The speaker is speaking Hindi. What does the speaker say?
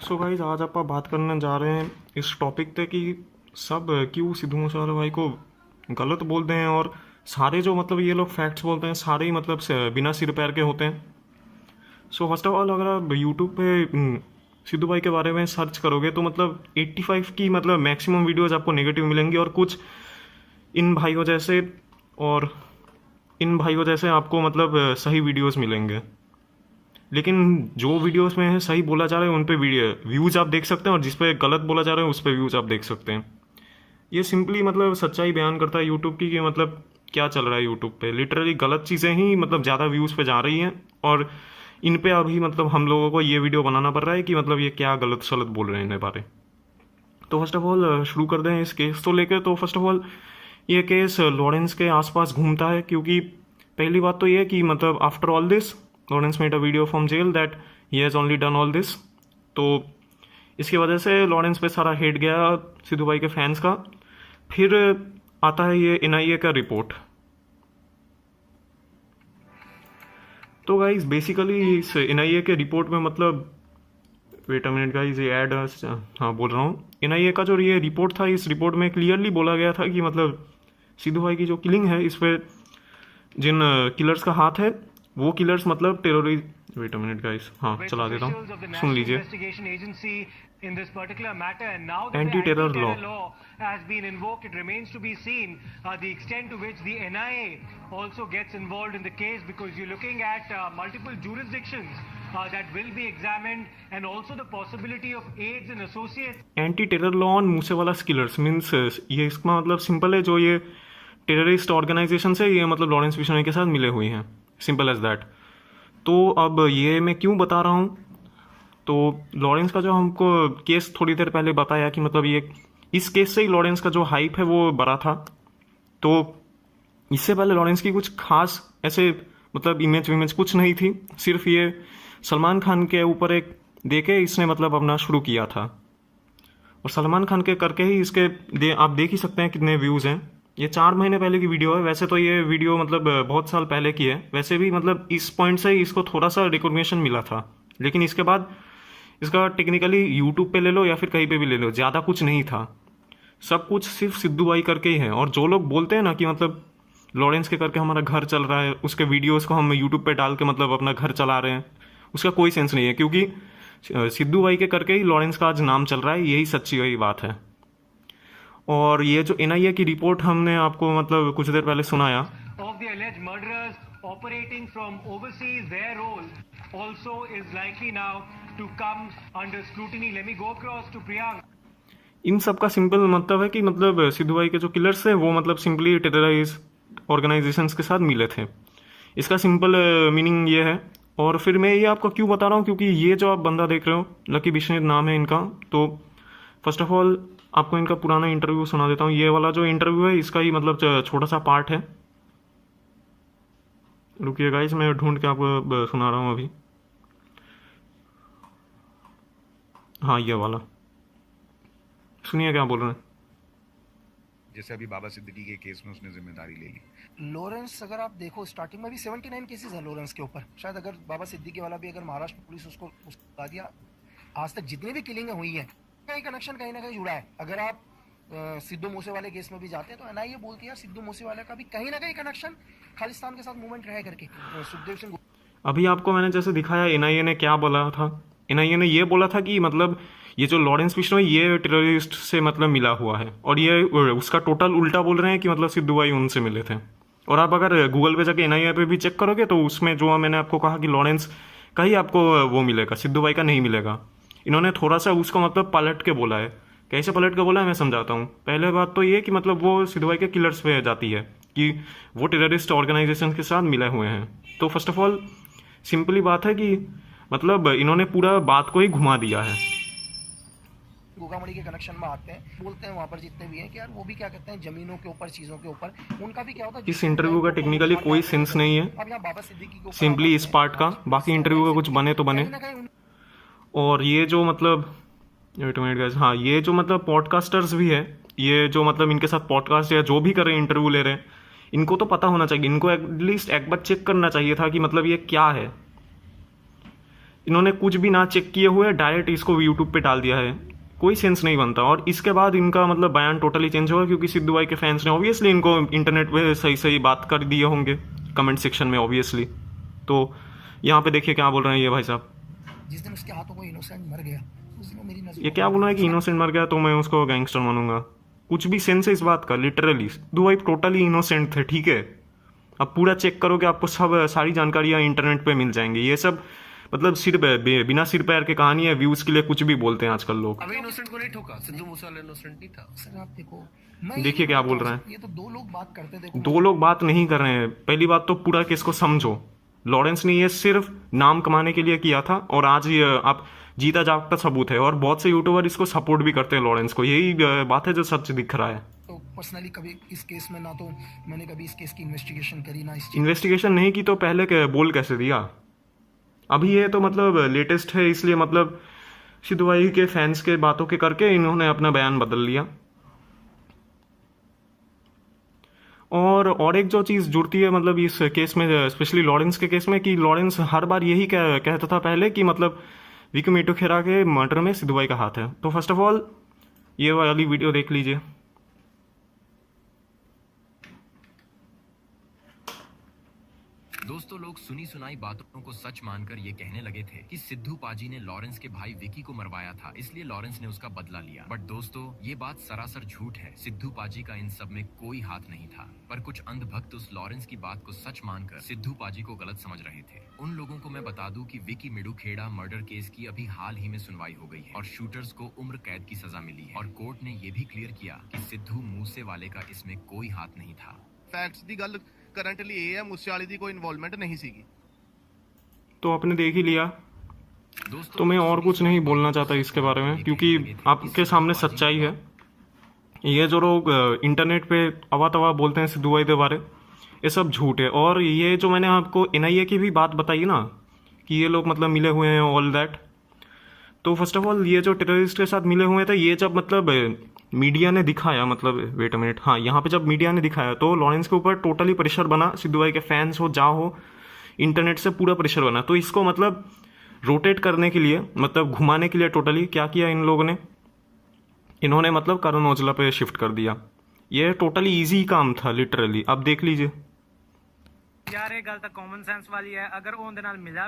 सो गाइस आज आप बात करने जा रहे हैं इस टॉपिक पे कि सब क्यों सिद्धू मूसेवाला भाई को गलत बोलते हैं और सारे जो मतलब ये लोग फैक्ट्स बोलते हैं सारे ही मतलब बिना सिर पैर के होते हैं। सो फर्स्ट ऑफ ऑल अगर आप यूट्यूब पे सिद्धू भाई के बारे में सर्च करोगे तो मतलब 85 की मतलब मैक्सिमम वीडियोज़ आपको नेगेटिव मिलेंगी और कुछ इन भाइयों जैसे और इन भाइयों जैसे आपको मतलब सही वीडियोज़ मिलेंगे। लेकिन जो वीडियोस में है सही बोला जा रहा है उन पे व्यूज़ आप देख सकते हैं और जिस पे गलत बोला जा रहा है उस पे व्यूज़ आप देख सकते हैं। ये सिंपली मतलब सच्चाई बयान करता है यूट्यूब की कि मतलब क्या चल रहा है यूट्यूब पे। लिटरली गलत चीज़ें ही मतलब ज़्यादा व्यूज़ पे जा रही हैं और इन पे अभी मतलब हम लोगों को ये वीडियो बनाना पड़ रहा है कि मतलब ये क्या गलत सलत बोल रहे हैं इन्हें बारे। तो फर्स्ट ऑफ ऑल शुरू कर दें इस केस तो लेकर। तो फर्स्ट ऑफ ऑल ये केस लॉरेंस के आसपास घूमता है क्योंकि पहली बात तो ये कि मतलब after all this Lawrence made a video from jail that he has only done all this. तो इसकी वजह से लॉरेंस पे सारा हेट गया सिद्धू भाई के फैंस का। फिर आता है ये एनआईए का रिपोर्ट। तो गाइज बेसिकली इस एनआईए के रिपोर्ट में मतलब वेट अ मिनट गाइज ये ऐड हाँ बोल रहा हूँ। एनआईए का जो ये रिपोर्ट था इस रिपोर्ट में क्लियरली बोला गया था कि मतलब सिद्धू भाई की जो किलिंग है इस पर जिन किलर्स का हाथ है वो किलर्स मतलब terrorist. Wait a minute guys, हाँ चला देता हूँ, सुन लीजिए। In this particular matter, and now that Anti-terror the anti-terror law has been invoked, it remains to be seen the extent to which the NIA also gets involved in the case, because you're looking at multiple jurisdictions that will be examined, and also the possibility of aids and associates. Anti-terror law on Moosewala killers means ये इसका मतलब सिंपल है, जो ये टेररिस्ट ऑर्गेनाइजेशन से ये मतलब लॉरेंस बिश्नोई के साथ मिले हुए हैं, सिंपल एज दैट। तो अब ये मैं क्यों बता रहा हूँ, तो लॉरेंस का जो हमको केस थोड़ी देर पहले बताया कि मतलब ये इस केस से ही लॉरेंस का जो हाइप है वो बढ़ा था। तो इससे पहले लॉरेंस की कुछ खास ऐसे मतलब इमेज कुछ नहीं थी, सिर्फ ये सलमान खान के ऊपर एक देके इसने मतलब अपना शुरू किया था और सलमान खान के करके ही इसके आप देख ही सकते हैं कितने व्यूज़ हैं। ये 4 महीने पहले की वीडियो है, वैसे तो ये वीडियो मतलब बहुत साल पहले की है। वैसे भी मतलब इस पॉइंट से ही इसको थोड़ा सा रिकॉग्निशन मिला था, लेकिन इसके बाद इसका टेक्निकली यूट्यूब पे ले लो या फिर कहीं पे भी ले लो, ज़्यादा कुछ नहीं था। सब कुछ सिर्फ सिद्धू भाई करके ही है। और जो लोग बोलते हैं ना कि मतलब लॉरेंस के करके हमारा घर चल रहा है, उसके वीडियोस को हम यूट्यूब पे डाल के मतलब अपना घर चला रहे हैं, उसका कोई सेंस नहीं है, क्योंकि सिद्धू भाई के करके ही लॉरेंस का आज नाम चल रहा है। यही सच्ची वही बात है। और ये जो एनआईए की रिपोर्ट हमने आपको मतलब कुछ देर पहले सुनाया, operating from overseas, their role also is likely now to come under scrutiny. Let me go across to Priyank. इन सब का सिंपल मतलब है कि मतलब सिद्धू भाई के जो किलर्स हैं वो मतलब सिंपली टेररिस्ट ऑर्गेनाइजेशंस के साथ मिले थे। इसका सिंपल मीनिंग ये है। और फिर मैं ये आपको क्यों बता रहा हूँ, क्योंकि ये जो आप बंदा देख रहे हो, लकी बिश्नोई नाम है इनका। तो फर्स्ट ऑफ ऑल आपको इनका पुराना इंटरव्यू सुना देता हूँ। ये वाला जो इंटरव्यू है इसका ही मतलब छोटा सा पार्ट है। रुकिए गाइस, मैं ढूंढ के आपको सुना रहा हूँ अभी। हाँ ये वाला सुनिए क्या बोल रहे हैं। जैसे अभी बाबा सिद्दीकी के केस में उसने जिम्मेदारी ले ली। लॉरेंस अगर आप देखो स्टार्टिंग में भी 79 केसेस है लॉरेंस के ऊपर। शायद अगर बाबा सिद्दीकी वाला भी अगर महाराष्ट्र पुलिस उसको बता दिया, आज तक जितनी भी किलिंग हुई है कहीं कनेक्शन कहीं ना कहीं जुड़ा है। अगर आप सिद्धू मूसेवाले केस में भी जाते हैं तो एनआईए बोलती है यार सिद्धू मूसेवाले का भी कहीं ना कहीं कनेक्शन खालिस्तान के साथ मूवमेंट रहे करके। सुखदेव सिंह अभी आपको मैंने जैसे दिखाया एनआईए ने क्या बोला था। एनआईए ने ये बोला था कि मतलब ये जो लॉरेंस बिश्नोई ये टेररिस्ट से मतलब मिला हुआ है, और ये उसका टोटल उल्टा बोल रहे हैं कि मतलब सिद्धू भाई उनसे मिले थे। और आप अगर गूगल पे जाके एनआईए पे भी चेक करोगे तो उसमें जो मैंने आपको कहा कि लॉरेंस का ही आपको वो मिलेगा, सिद्धू भाई का नहीं मिलेगा। इन्होंने थोड़ा सा उसको मतलब पलट के बोला है। कैसे पलट के बोला है मैं समझाता हूँ। पहले बात तो ये कि मतलब वो सिद्धू भाई के किलर्स पे जाती है कि वो टेररिस्ट ऑर्गेनाइजेशन के साथ मिले हुए हैं। तो फर्स्ट ऑफ ऑल सिंपली बात है कि मतलब इन्होंने पूरा बात को ही घुमा दिया है। गोगामड़ी के कनेक्शन में आते हैं, बोलते हैं वहाँ पर जितने भी हैं कि यार वो भी क्या कहते हैं जमीनों के ऊपर, चीज़ों के ऊपर, उनका भी क्या होता है। इस इंटरव्यू का टेक्निकली कोई सेंस नहीं है, अब यहाँ बाबा सिद्दीकी के ऊपर सिंपली इस पार्ट का। बाकी इंटरव्यू का कुछ बने तो बने। और ये जो मतलब हाँ ये जो मतलब पॉडकास्टर्स भी है, ये जो मतलब इनके साथ पॉडकास्ट या जो भी कर रहे हैं इंटरव्यू ले रहे हैं, इनको तो पता होना चाहिए, इनको एटलीस्ट एक बार चेक करना चाहिए था कि मतलब ये क्या है। इन्होंने कुछ भी ना चेक किए हुए डायरेक्ट इसको यूट्यूब पे डाल दिया है, कोई सेंस नहीं बनता। और इसके बाद इनका मतलब बयान टोटली चेंज होगा, क्योंकि सिद्धू भाई के फैंस ने ऑब्वियसली इनको इंटरनेट पे सही सही बात कर दिए होंगे कमेंट सेक्शन में ऑब्वियसली। तो यहाँ पे देखिए क्या बोल रहे हैं ये भाई साहब। जिस दिन उसके हाथों कोई इनोसेंट मर गया उस दिन वो मेरी नजर ये क्या बोल रहा है कि इनोसेंट मर गया तो मैं उसको गैंगस्टर मानूंगा? कुछ भी सेंस है इस बात का? लिटरली सिद्धू भाई टोटली इनोसेंट थे, ठीक है। अब पूरा चेक करोगे आपको सब सारी जानकारियाँ इंटरनेट पे मिल जाएंगी। ये सब मतलब बिना सिर पैर के कहानी है, व्यूज के लिए कुछ भी बोलते हैं आजकल लोग। अभी इनोसेंट को नहीं ठोका, सिद्धू मूसेवाला इनोसेंट नहीं था। सर आप देखो, मैं देखिए क्या बोल रहे हैं। ये तो दो लोग बात करते हैं, देखो दो लोग बात नहीं कर रहे हैं। पहली बात तो पूरा केस को समझो। लॉरेंस ने ये सिर्फ नाम कमाने के लिए किया था और आज ये आप जीता जागता सबूत है। और बहुत से यूट्यूबर इसको सपोर्ट भी करते हैं लॉरेंस को। यही बात है जो सच दिख रहा है। तो पर्सनली कभी इस केस में ना तो मैंने कभी इस केस की इन्वेस्टिगेशन करी ना इस चीज। इन्वेस्टिगेशन नहीं की तो पहले बोल कैसे दिया? अभी ये तो मतलब लेटेस्ट है, इसलिए मतलब सिद्धू भाई के फैंस के बातों के करके इन्होंने अपना बयान बदल लिया। और एक जो चीज़ जुड़ती है मतलब इस केस में, स्पेशली लॉरेंस के केस में, कि लॉरेंस हर बार यही कहता था पहले कि मतलब विकी मेटोखेरा के मर्डर में सिद्धू भाई का हाथ है। तो फर्स्ट ऑफ ऑल ये वाली वीडियो देख लीजिए। दोस्तों, लोग सुनी सुनाई बातों को सच मानकर ये कहने लगे थे कि सिद्धू पाजी ने लॉरेंस के भाई विकी को मरवाया था, इसलिए लॉरेंस ने उसका बदला लिया। बट दोस्तों, ये बात सरासर झूठ है। सिद्धू पाजी का इन सब में कोई हाथ नहीं था। पर कुछ अंधभक्त उस लॉरेंस की बात को सच मानकर सिद्धू पाजी को गलत समझ रहे थे। उन लोगों को मैं बता दूं कि विकी मेडुखेड़ा मर्डर केस की अभी हाल ही में सुनवाई हो गई है और शूटर्स को उम्र कैद की सजा मिली है। और कोर्ट ने ये भी क्लियर किया कि सिद्धू मूसेवाले का इसमें कोई हाथ नहीं था। फैक्ट्स ਦੀ ਗੱਲ करंटली ਇਹ ਹੈ मूसेवाले ਦੀ कोई इन्वॉल्वमेंट नहीं सीगी। तो आपने देख ही लिया। दोस्तों, तो मैं और कुछ नहीं बोलना चाहता इसके बारे में, क्योंकि आपके सामने सच्चाई है। ये जो लोग इंटरनेट पे अवा तवा बोलते हैं सिद्धू भाई के बारे, ये सब झूठ है। और ये जो मैंने आपको NIA की भी बात बताई ना कि ये लोग मतलब मिले हुए हैं ऑल दैट, तो फर्स्ट ऑफ ऑल ये जो टेररिस्ट के साथ मिले हुए थे, ये जब मतलब मीडिया ने दिखाया, मतलब वेट अ मिनट, हाँ, यहाँ पे जब मीडिया ने दिखाया तो लॉरेंस के ऊपर टोटली प्रेशर बना। सिद्धू भाई के फैंस हो जा हो, इंटरनेट से पूरा प्रेशर बना। तो इसको मतलब रोटेट करने के लिए, मतलब घुमाने के लिए टोटली क्या किया इन लोगों ने, इन्होंने मतलब करण औजला पे शिफ्ट कर दिया। ये टोटली ईजी काम था लिटरली। अब देख लीजिए यार ये गल तो कॉमन सेंस वाली है। अगर वो उनके नाल मिला